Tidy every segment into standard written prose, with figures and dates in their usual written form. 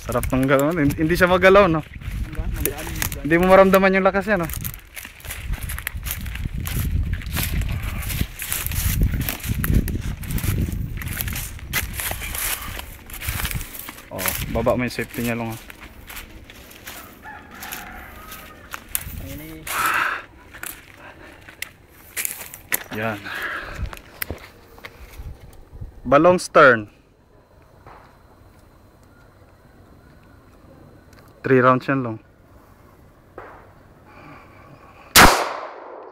Sarap ng galaw. Hindi siya magalaw, no? Hindi mo maramdaman yung lakas niya, no? Oh, baba mo yung safety niya lang, ha? Yan. Balong stern. 3 rounds yan lang.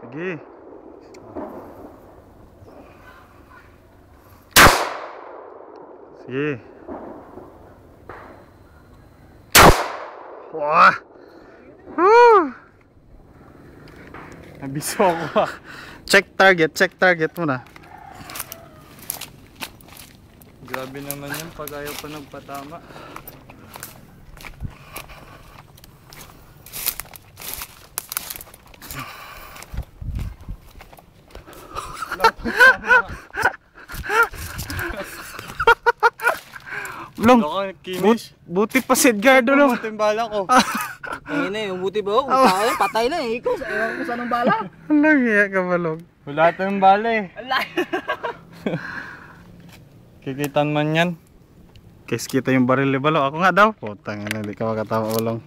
Sige. Sige. Wah! Nabiso ako. Check target muna. Grabe naman yan pag ayaw pa nagpatama. Long, buti pa si Edgardo, no? Buti yung bala ko. Ang ina yung buti ba? Patay na eh. Ikaw, ewan ko saan ang bala. Alang iya ka ba, Long? Wala tayong bala eh. Alay. Kikitan man yan. Case kita yung baril ni Balong. Ako nga daw. Putang ina, hindi ka makatama, Balong.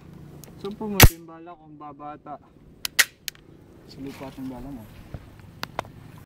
Saan pumunta yung bala kung babata? Silipat yung bala mo.